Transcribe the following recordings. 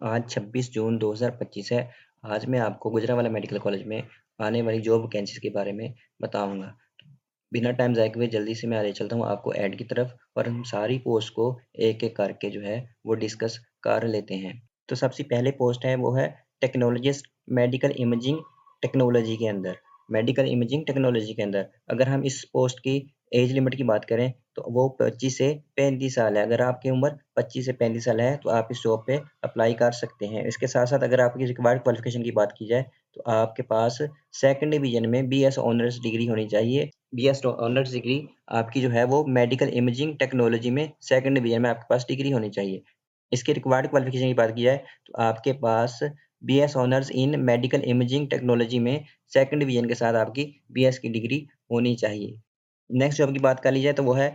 आज 26 जून 2025 है। आज मैं आपको गुजरांवाला मेडिकल कॉलेज में आने वाली जॉब वैकेंसीज़ के बारे में बताऊँगा। बिना टाइम ज़ाये किए जल्दी से मैं आगे चलता हूँ आपको ऐड की तरफ और हम सारी पोस्ट को एक-एक करके जो है वो डिस्कस कर लेते हैं। तो सबसे पहले पोस्ट है वो है टेक्नोलॉजिस्ट मेडिकल इमेजिंग टेक्नोलॉजी के अंदर। मेडिकल इमेजिंग टेक्नोलॉजी के अंदर अगर हम इस पोस्ट की एज लिमिट की बात करें तो वो 25 से 35 साल है। अगर आपकी उम्र 25 से 35 साल है तो आप इस जॉब पे अप्लाई कर सकते हैं। इसके साथ-साथ अगर आपकी रिक्वायर्ड क्वालिफ़िकेशन की बात की जाए तो आपके पास सेकंड डिवीज़न में बीएस ऑनर्स डिग्री होनी चाहिए। बीएस ऑनर्स डिग्री आपकी जो है वो मेडिकल इमेजिंग टेक्नोलॉजी में सेकंड डिवीज़न में आपके पास डिग्री होनी चाहिए। इसके रिक्वायर्ड क्वालिफ़िकेशन की बात की जाए तो आपके पास BS honours in medical imaging technology में सेकंड डिवीज़न के साथ आपकी बीएस की डिग्री होनी चाहिए। नेक्स्ट जॉब की बात कर ली जाए तो वो है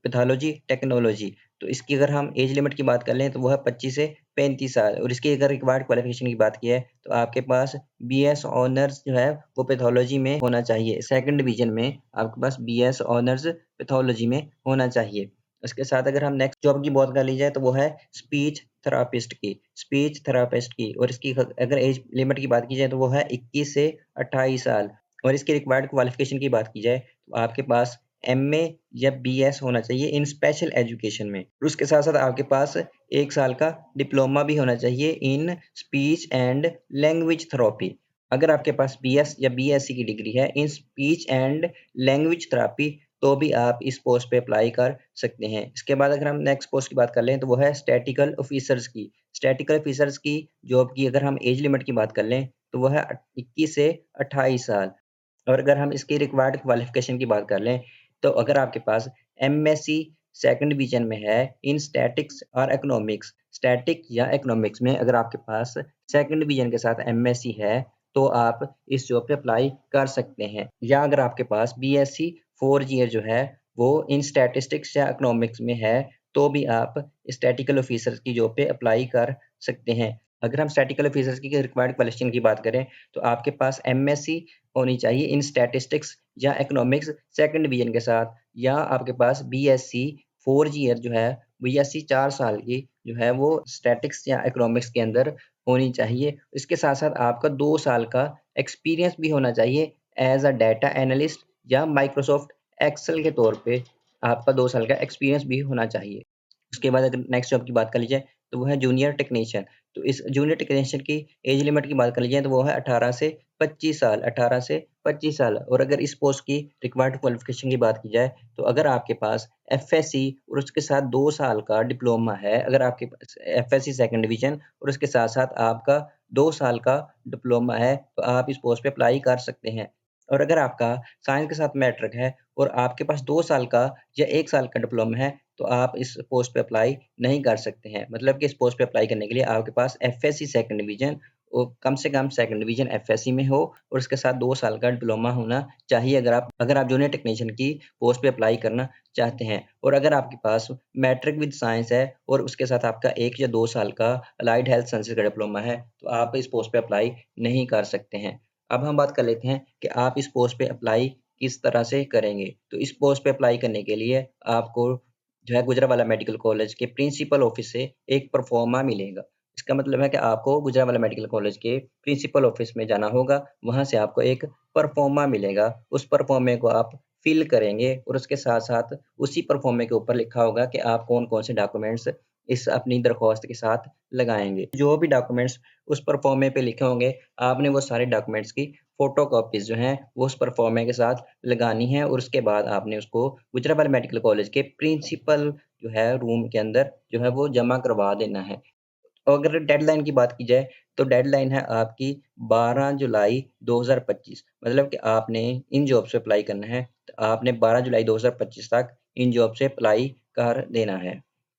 पैथोलॉजी टेक्नोलॉजी। तो इसकी अगर हम एज लिमिट की बात कर लें तो वो है 25 से 35 साल और इसकी अगर रिक्वायर्ड क्वालिफ़िकेशन की बात की है तो आपके पास बीएस ऑनर्स जो है वो पैथोलॉजी में होना चाहिए। सेकंड डिवीज़न में आपके पास बीएस ऑनर्स पैथोलॉजी में होना चाहिए। उसके साथ अगर हम नेक्स्ट जॉब की बात कर ली जाए तो वो है स्पीच थेरेपिस्ट की। स्पीच थेरेपिस्ट की और इसकी अगर एज लिमिट की बात की जाए तो वो है 21 से 28 साल और इसकी रिक्वायर्ड क्वालिफ़िकेशन की बात की जाए तो आपके पास एमए या बीएस होना चाहिए इन स्पेशल एजुकेशन में। और उसके साथ-साथ आपके पास 1 साल का डिप्लोमा भी होना चाहिए in speech and language therapy. अगर आपके पास बीएस या बीएससी की डिग्री है in speech and language therapy तो भी आप इस पोस्ट पे अप्लाई कर सकते हैं। इसके बाद अगर हम नेक्स्ट पोस्ट की बात कर लें तो वो है स्टैटिकल ऑफिसर्स की। स्टैटिकल ऑफिसर्स की जॉब की अगर हम एज लिमिट की बात कर लें तो वो है 21 से 28 साल। और अगर हम इसकी रिक्वायर्ड क्वालिफ़िकेशन की बात कर लें, तो अगर आपके पास एमएससी सेकंड डिवीज़न में है इन स्टैटिक्स और इकोनॉमिक्स, स्टैटिक या इकोनॉमिक्स में अगर आपके पास सेकंड डिवीज़न के साथ एमएससी है, तो आप इस जॉब पे अप्लाई कर सकते हैं। या अगर आपके पास बीएससी 4 ईयर जो है, वो इन स्टैटिस्टिक्स या इकोनॉमिक्स में है, तो भी आप स्टैटिकल ऑफिसर्स की जॉब पे अप्लाई कर सकते हैं। अगर हम स्टैटिकल ऑफिसर्स की रिक्वायर्ड क्वालिफ़िकेशन की बात करें, तो आपके पास एमएससी होनी चाहिए इन स्टैटिस्टिक्स या इकोनॉमिक्स सेकंड डिवीज़न के साथ या आपके पास बीएससी 4 ईयर जो है, बीएससी 4 साल की जो है वो स्टैटिक्स या इकोनॉमिक्स के अंदर होनी चाहिए। इसके साथ-साथ आपका 2 साल का एक्सपीरियंस भी होना चाहिए एज़ अ डाटा एनालिस्ट या माइक्रोसॉफ्ट एक्सेल के तौर पे आपका 2 साल का एक्सपीरियंस भी होना चाहिए। उसके बाद अगर नेक्स्ट जॉब की बात कर ली जाए, तो वो है जूनियर टेक्नीशियन। तो इस जूनियर टेक्नीशियन की एज लिमिट की बात कर ली जाए तो वो है 18 से 25 साल 18 से 25 साल और अगर इस पोस्ट की रिक्वायर्ड क्वालिफ़िकेशन की बात की जाए, तो अगर आपके पास एफएससी और उसके साथ 2 साल का डिप्लोमा है, अगर आपके पास एफएससी सेकंड डिवीज़न और उसके साथ-साथ आपका 2 साल का डिप्लोमा है, तो आप इस पोस्ट पे अप्लाई कर सकते हैं। और अगर आपका साइंस के साथ मैट्रिक है और आपके पास 2 साल का या 1 साल का डिप्लोमा है, तो आप इस पोस्ट पे अप्लाई नहीं कर सकते हैं। मतलब कि इस पोस्ट पे अप्लाई करने के लिए आपके पास एफएससी सेकंड डिवीज़न कम से कम सेकंड डिवीज़न एफएससी में हो और उसके साथ 2 साल का डिप्लोमा होना चाहिए अगर आप जूनियर टेक्नीशियन की पोस्ट पे अप्लाई करना चाहते हैं। और अगर आपके पास मैट्रिक विद साइंस है और उसके साथ आपका 1 या 2 साल का अलाइड हेल्थ साइंसेज़ का डिप्लोमा है, तो आप इस पोस्ट पे अप्लाई नहीं कर सकते हैं। अब हम बात कर लेते हैं कि आप इस पोस्ट पे अप्लाई किस तरह से करेंगे। तो इस पोस्ट पे अप्लाई करने के लिए आपको जो है गुजरांवाला मेडिकल कॉलेज के प्रिंसिपल ऑफिस से एक प्रोफ़ार्मा मिलेगा। इसका मतलब है कि आपको गुजरांवाला मेडिकल कॉलेज के प्रिंसिपल ऑफिस में जाना होगा, वहाँ से आपको एक प्रोफ़ार्मा मिलेगा। उस प्रोफ़ार्मे को आप फ़िल करेंगे और उसके साथ-साथ उसी प्रोफ़ार्मे के ऊपर लिखा होगा कि आप कौन-कौन से डॉक्यूमेंट्स इस अपनी दरख्वास्त के साथ लगाएँगे। जो भी डॉक्यूमेंट्स उस प्रोफ़ार्मे पे लिखे होंगे, आपने वो सारे डॉक्यूमेंट्स की फ़ोटोकॉपीज़ जो हैं, वो उस प्रोफ़ार्मे के साथ लगानी है और उसके बाद आपने उसको गुजरांवाला मेडिकल कॉलेज के प्रिंसिपल जो है रूम के अंदर जो है वो जमा करवा देना है। और अगर डेडलाइन की बात की जाए, तो डेडलाइन है आपकी 12 जुलाई 2025 मतलब कि आपने इन जॉब से अप्लाई करना है, तो आपने 12 जुलाई 2025 तक इन जॉब से अप्लाई कर देना है।